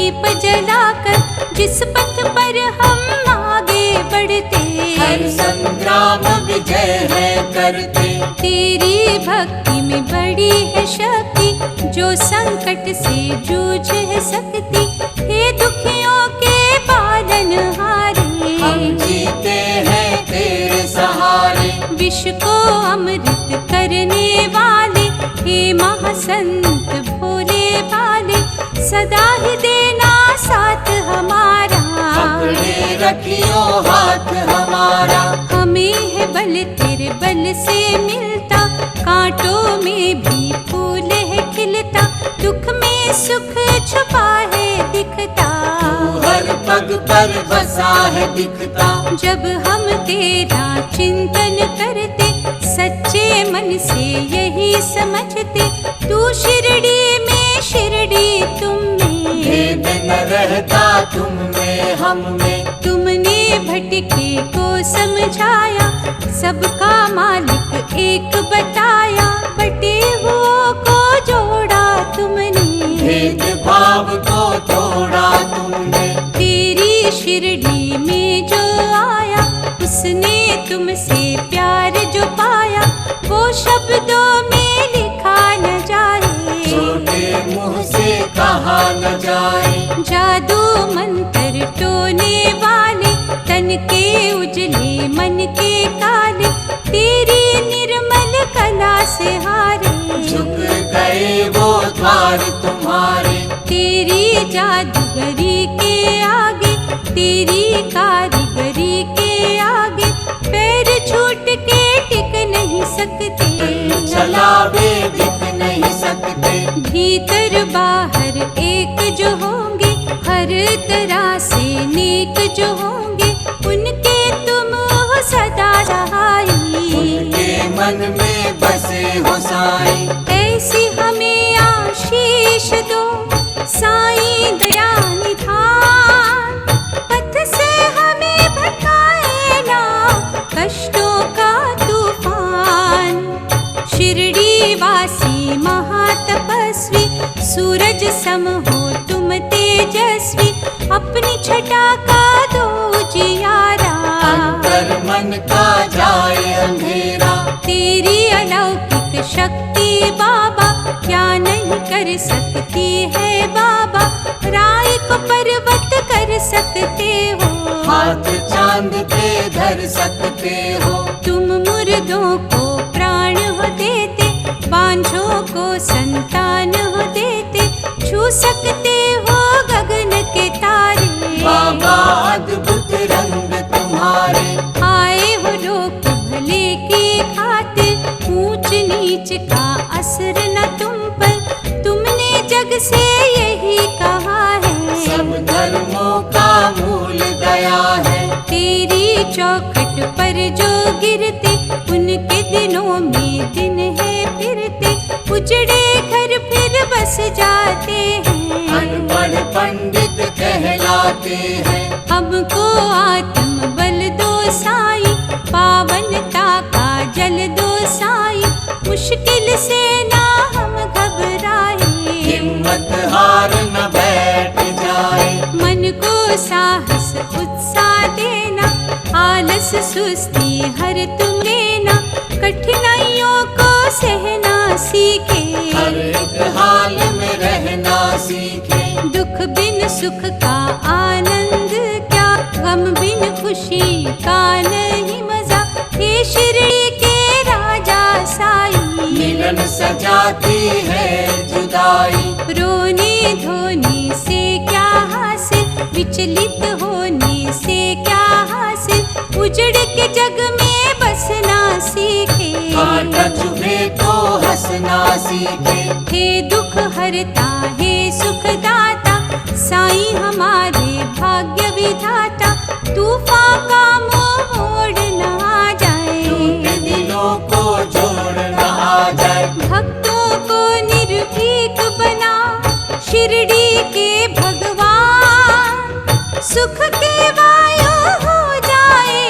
दीप जलाकर जिस पथ पर हम आगे बढ़ते, हर संग्राम विजय है करते। तेरी भक्ति में बड़ी है शक्ति, जो संकट से जूझ है सकती। हे दुखियों के पालनहारे, हम जीते हैं तेरे सहारे। विष को अमृत करने वाले, हे महासंत भोले भाले, सदा ही देना साथ हमारा। पकड़े रखियो हाथ हमारा। हमें है बल तेरे बल से मिलता, कांटों में भी फूल है खिलता, दुख में सुख छुपा है दिखता। तू हर पग पर बसा है दिखता। जब हम तेरा चिंतन करते, सच्चे मन से यही समझते, तू शिरडी में शिरडी तुम में, भेद न रहता तुम में हम में। तुमने भटके को समझाया, सबका मालिक एक बताया, बटे हुओं को जोड़ा तुमने, भेद भाव को तोड़ा तुमने। तेरी शिरडी में जो आया, उसने तुमसे प्यार जो पाया, वो शब्दों में लिखा न जाए, छोटे मुंह से कहा न जाए। जादू मंत्र टोने वाले, तन के उजले मन के काले, तेरी निर्मल कला से हारे, झुक गए वो द्वार तुम्हारे। तेरी जादूगरी के आगे, तेरी कारीगरी के आगे, पैर छूट के टिक नहीं सकते, चलावे दिख नहीं सकते। भीतर बाहर एक जो होंगे, हर तरह से नेक जो होंगे, उनके तुम हो सदा सहाई। उनके मन में बसे हो साईं। ऐसी हमें आशीष दो साईं दया निधान, पथ से हमें भटकाए ना कष्टों का तूफान। शिरडी वासी महातपस्वी, सूरज सम हो तुम तेजस्वी, अपनी छटा का दो उजियारा, अंतर मन का जाए अंधेरा। तेरी अलौकिक शक्ति बाबा, क्या नहीं कर सकती है बाबा, राय को पर्वत कर सकते हो, हाथ चांद पे धर सकते हो। तुम मुर्दों को प्राण हो देते, बांझों को संतान हो देते, छू सकते हो गगन के तारे। बाबा अद्भुत रंग तुम्हारे। आए हो लोक भले की खातिर, ऊंच नीच का असर न तुम पर, तुमने जग से यही कहा है, सब धर्मों का मूल दया है। तेरी चौखट पर जो गिरते, उनके दिनों में दिन है फिरते, उजड़े घर फिर बस जाते हैं, अनपढ़ पंडित कहलाते हैं। हमको आत्म बल दो साईं, पावनता का जल दो साईं, मुश्किल से ना हम घबराए, हिम्मत हार न बैठ जाए। मन को साहस उत्साह देना, आलस सुस्ती हर तुम लेना, कठिनाइयों को सहना सीखे, हर एक हाल में रहना सीखे। दुख बिन सुख का आनंद क्या, गम बिन खुशी का नहीं मजा, हे शिरडी के राजा साईं। मिलन सजाती है जुदाई, रोने धोने से क्या हासिल, विचलित होने से क्या हासिल, उजड़ के जग में बसना सीखे, कांटा चुभे तो हंसना सीखे। हे दुख हरता हे सुख दाता, साईं हमारे भाग्य विधाता, तूफान का मोड़ न आ जाए, टूटे दिलों को जोड़ न आ जाए। भक्तों को निर्भीक बना, शिरडी के भगवान, सुख के वायु हो जाए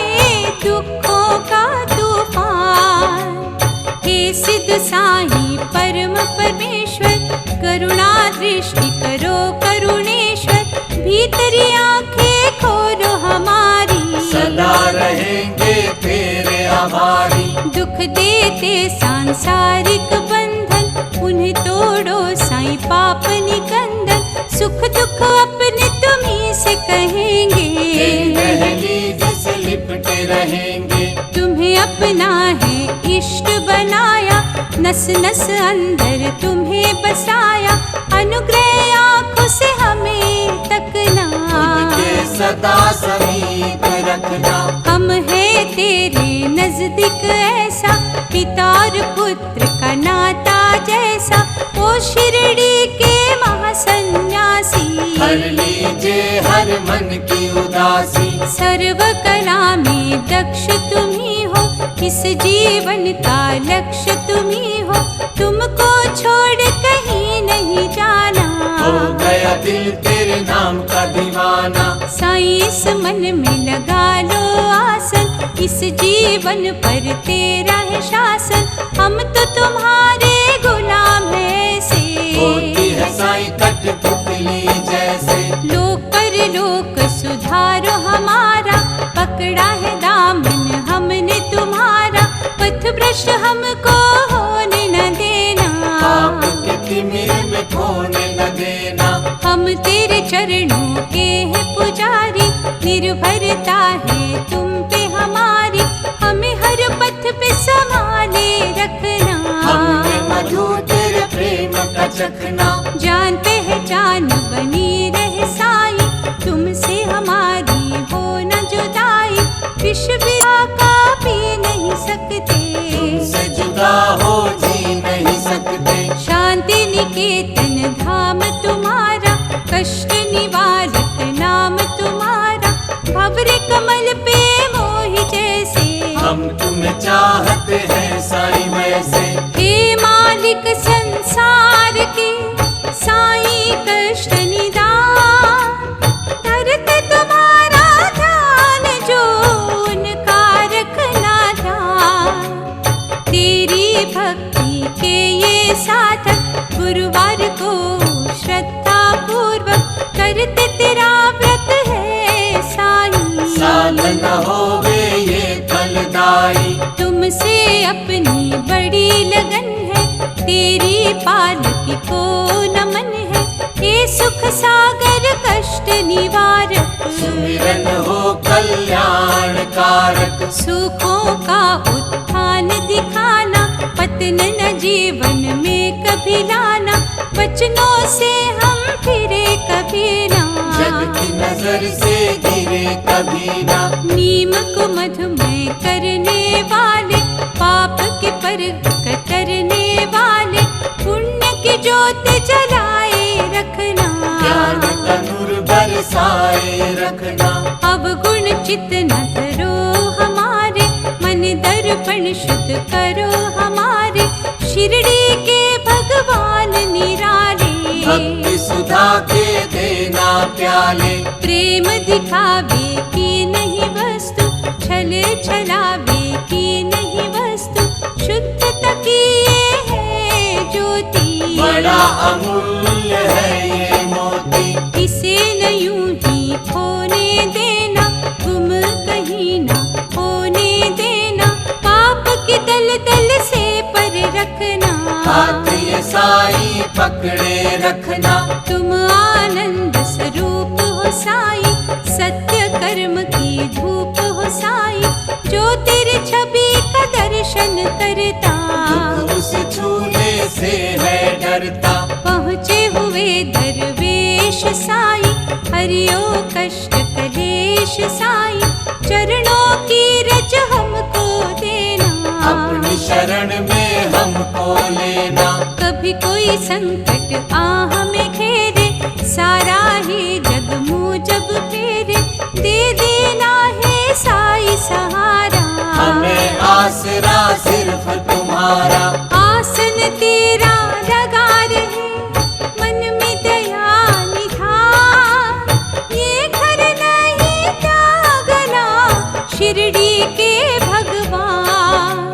दुखों का तूफान। हे सिद्ध साईं परम परमेश्वर, करुणा दृष्टि करो करुणेश्वर, भीतरी आंखें खोलो हमारी, सदा रहेंगे तेरे आभारी। दुख देते सांसारिक बंधन उन्हें तोड़ो साईं पाप निकंदन। सुख दुख अपने तुम्हीं से कहेंगे, दहलीज से लिपटे रहेंगे। तुम्हें अपना है इष्ट बनाया, नस नस अंदर तुम्हें बसाया। अनुग्रह आँखों से हमें तकना, उनके सदा समीप रखना। हम है तेरे नजदीक ऐसा, पिता और पुत्र का नाता जैसा। ओ शिरडी के महासन्यासी, हर लीजिए हर मन की उदासी। सर्व कला में दक्ष तुम ही हो, इस जीवन का लक्ष्य तुम ही हो। तुमको छोड़ कहीं नहीं जाना, हो गया दिल तेरे नाम का दीवाना। साईं इस मन में लगा लो आसन, इस जीवन पर तेरा है शासन। हम तो तुम्हारे गुलाम है से, होती है साईं कठपुतली जैसे। लोक पर लोक सुधारो हमारा, पकड़ा है दामन हमने तुम्हारा। पथ भ्रष्ट हमको होने न देना, आपके तिमिर में खोने न देना। हम तेरे चरणों के हैं पुजारी, निर्भरता है तुम पे हमारी। हमें हर पथ पे संभाले रखना, हमने मधु तेरे प्रेम का चखना। जान पहचान बनी रहे साईं, तुमसे हमारी हो न जुदाई। विश्व विवाह का पी नहीं सकते, तुमसे जुदा हो जी नहीं सकते। शांति निकेतन धाम तुम्हारा, कष्ट निवारक नाम तुम्हारा। भंवरे कमल पे मोहि जैसे, हम तुम्हें चाहते हैं साईं वैसे। हे मालिक संसार के साईं कष्ट निदान। करते तुम्हारा ध्यान जो उनका रखना ध्यान। तेरी भक्ति के ये साधक गुरुवार को श्रद्धा पूर्वक करते तेरा व्रत है साईं। साल न होवे ये फलदाई, तुमसे अपनी बड़ी लगन है, तेरी पालकी को नमन है। हे सुख सागर कष्ट निवारक, सुमिरन हो कल्याण कारक। सुखों का उत्थान दिखाना, पतन न जीवन में कभी लाना। वचनों से हम फिरे कभी ना, जग की नजर से गिरे कभी ना। नीम को मधुमय करने वाले, पाप के पर कतरने वाले। पुण्य की ज्योत जलाए रखना, ज्ञान का नूर बरसाए रखना। अवगुण चित न धरो हमारे, मन दर्पण शुद्ध करो हमारे। शिरडी के भगवान निराले, भक्ति सुधा के देना प्याले। प्रेम दिखावे की नहीं वस्तु, छल छलावे की नहीं वस्तु। शुद्धता की ये है ज्योति, बड़ा अमूल्य है ये मोती। इसे न यूं ही खोने देना, गुम कहीं ना होने देना। पाप के दलदल से पर रखना, हाथ ये साईं पकड़े रखना। तुम आनंद स्वरूप हो साईं, सत्य कर्म की धूप हो साईं। जो तेरे छवि का दर्शन करता, दुख उसे छूने से है डरता। पहुँचे हुए दरवेश साईं, हरियो कष्ट कलेश साईं। चरणों की रज हमको देना, अपनी शरण में हमको लेना। कभी कोई संकट आ हमें घेरे, सारा ही जग मुँह जब फेरे। दे देना है साईं सहारा, हमें आसरा सिर्फ तुम्हारा। आसन तेरा लगा रहे, मन में दया निधान। ये घर नहीं त्यागना, शिरडी के भगवान।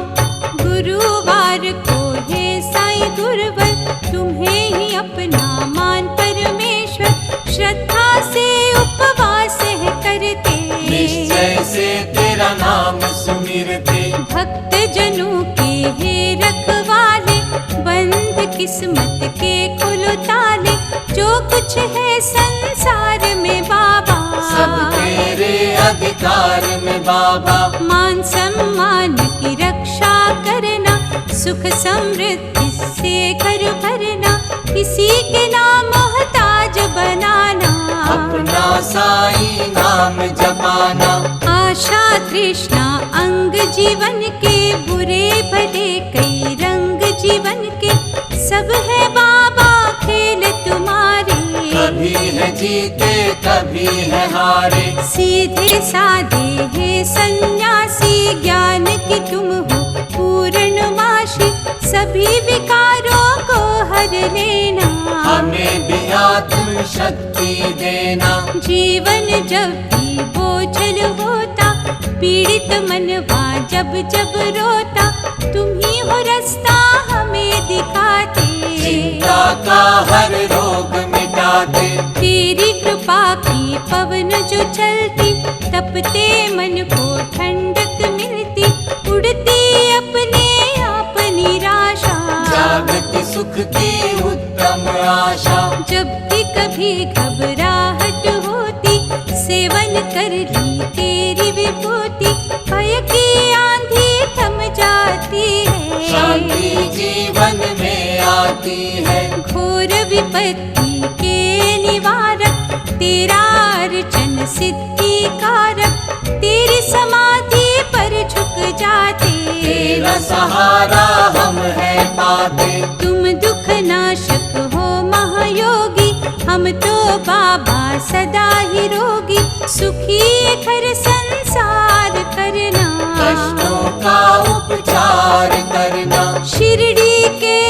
गुरुवार को है साईं गुरुवर, तुम्हें ही अपना मान परमेश्वर। श्रद्धा से उपवास है करते, निश्चय से तेरा नाम सुमिरते। भक्त जनों के हे रखवाले, बंद किस्मत के खुलो ताले। जो कुछ है संसार में बाबा, सब तेरे अधिकार में बाबा। मान सम्मान की रक्षा करना, सुख समृद्धि से घर भरना। किसी के नाम मोहताज बनाना, अपना साईं नाम जपाना। आशा तृष्णा अंग जीवन के, बुरे भले कई रंग जीवन के। सब है बाबा खेल तुम्हारे, कभी है जीते कभी है हारे। सीधे साधे है सन्यासी, ज्ञान की तुम हो पूर्णमासी। सभी विकारों को हर लेना, हमें भी आत्म शक्ति देना। जीवन जब भी बोझल होता, पीड़ित मनवा जब जब रोता। तुम ही हो रास्ता हमें दिखाते, चिंता का हर रोग मिटाते। तेरी कृपा की पवन जो चलती, तपते मन को ठंडक मिलती। उड़ती अपने आप निराशा, जागती सुख की उत्तम आशा। जब भी कभी घबराहट होती, सेवन कर ली तेरी विभूति। भय की आंधी थम जाती है, शांति जीवन में आती है। घोर विपत्ति के निवारक, तेरा अर्चन सिद्धि कारक। तेरी समाधि पर झुक जाते, तेरा सहारा हम है पाते। तुम दुख नाशक हो महायोगी, हम तो बाबा सदा ही रोगी। सुखी घर संसार करना, कष्टों का उपचार करना। शिरडी के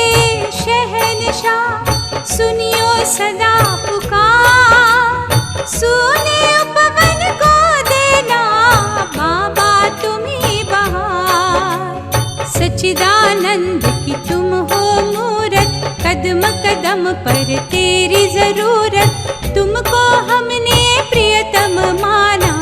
शहंशाह, सुनियो सदा पुकार। सुने उपवन को देना, बाबा तुम्ही बहार। सच्चिदानंद की तुम हो मूरत, कदम कदम पर तेरी जरूरत। तुमको हमने प्रियतम माना,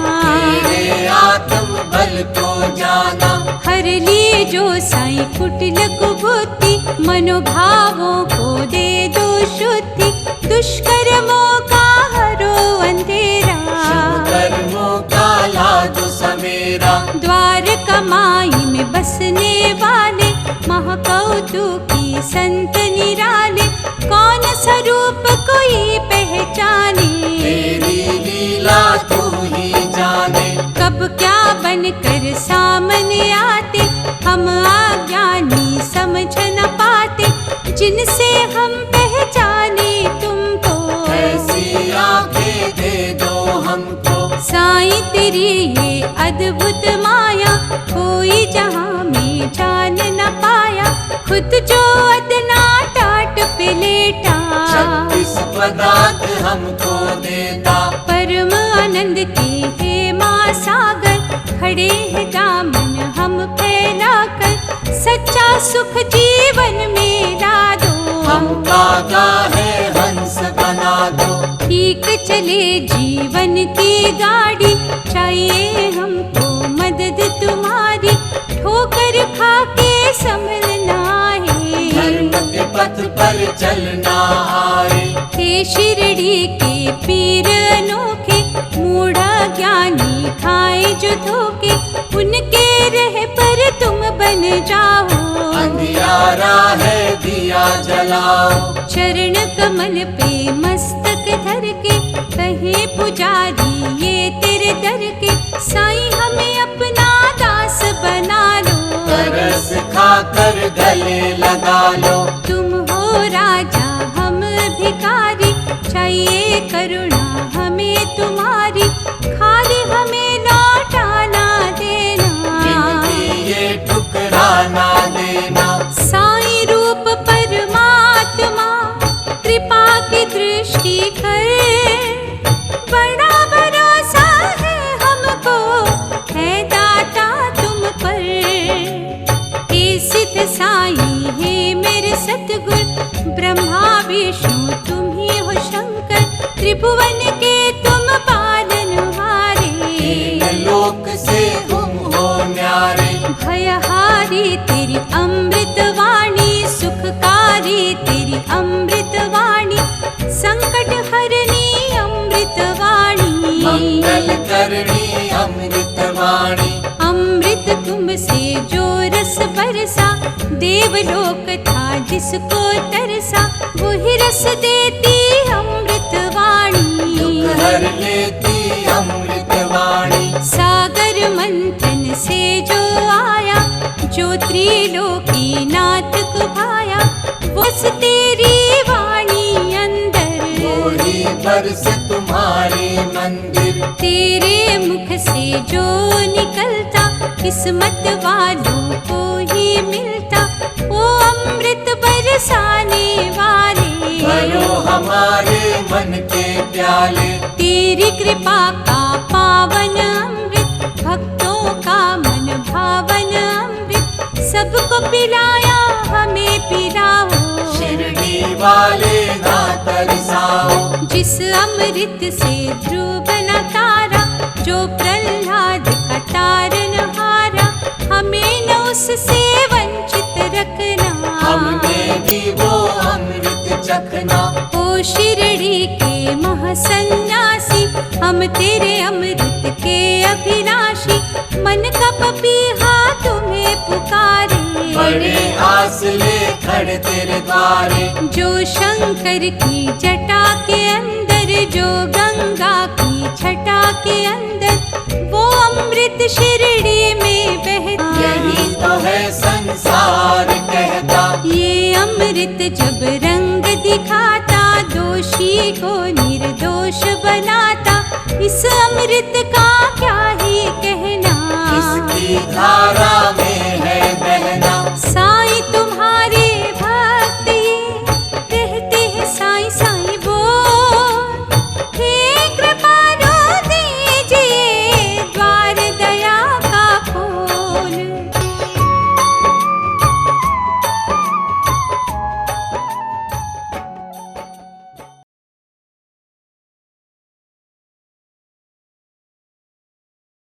तेरे आत्म बल को जाना। हर लिए जो साईं कुटिल कुबुद्धि, मनोभावों को दे दो शुद्धि। दुष्कर्मों का हरो अंधेरा, शुभ कर्मों का लादो सवेरा। द्वार कमाई में बसने वाले, महाकौतुकी संत निराले। कौन स्वरूप कोई पहचाने, तेरी लीला तू ही जाने। कब क्या बनकर सामने आते, हम अज्ञानी समझ न पाते। जिनसे हम पहचाने तुमको, ऐसी आंखें दे दो हमको। साईं तेरी ये अद्भुत माया, कोई जहां में जान न पाया। खुद जो अदना टाट पे लेटा, 36 पदार्थ हमको देता। परम आनंद के हे माँ सागर, खड़े हैं दामन हम फैलाकर। सच्चा सुख जीवन में ला दो, हम कागा है हंस बना दो। ठीक चले जीवन की गाड़ी, चाहिए हमको मदद तुम्हारी। ठोकर खा के संभलना है, धर्म के पथ पर चलना आए। हे शिरडी के पीर अनोखे, मूढ़ा ज्ञानी खाए जो धोखे। उनके रह पर तुम बन जाओ, अंधियारा है दिया जलाओ। चरण कमल पे मस्तक धर के, कहे पुजारी ये तेरे दर के। साईं हमें अपना दास बना लो, तरस खाकर गले लगा लो। तुम हो राजा हम भिखारी, चाहिए करुणा हमें तुम्हारी। खाली हमें लौटा ना देना, जिंदगी ये ठुकराना देना। साईं रूप परमात्मा, कृपा की दृष्टि कर। बड़ा भरोसा है हमको, है दाता तुम पर। हे सिद्ध साईं हे मेरे सतगुर, ब्रह्मा विष्णु तुम ही हो शंकर। त्रिभुवन के तुम देवलोक था जिसको तरसा, वही रस देती अमृत वाणी। दुख हर लेती अमृत वाणी। सागर मंथन से जो आया, जो त्रिलोकी नाथ को भाया, बस तेरी वाणी अंदर। वही बरस तुम्हारे मंदिर। तेरे मुख से जो निकलता, किस्मत वालों को ही मिलता। वो अमृत बरसाने वाले, भरो हमारे मन के प्याले। तेरी कृपा का पावन अमृत, भक्तों का मन भावन अमृत। सबको पिलाया हमें पिलाओ, शिरडी वाले ना तरसाओ। जिस अमृत से ध्रुव बना तारा, जो प्रहलाद का तारन हारा, हमें न उससे वंचित रखना। हमने भी वो अमृत चखना। ओ शिरडी के महासन्यासी, हम तेरे अमृत के अभिलाषी। मन का पपीहा तुम्हें पुकारे, बड़े आस ले खड़े तेरे द्वारे। जो शंकर की जटा के अंदर, जो गंगा की छटा के अंदर, वो अमृत शिरडी में बहता। यही तो है संसार कहता। ये अमृत जब रंग दिखाता, दोषी को निर्दोष बनाता। इस अमृत का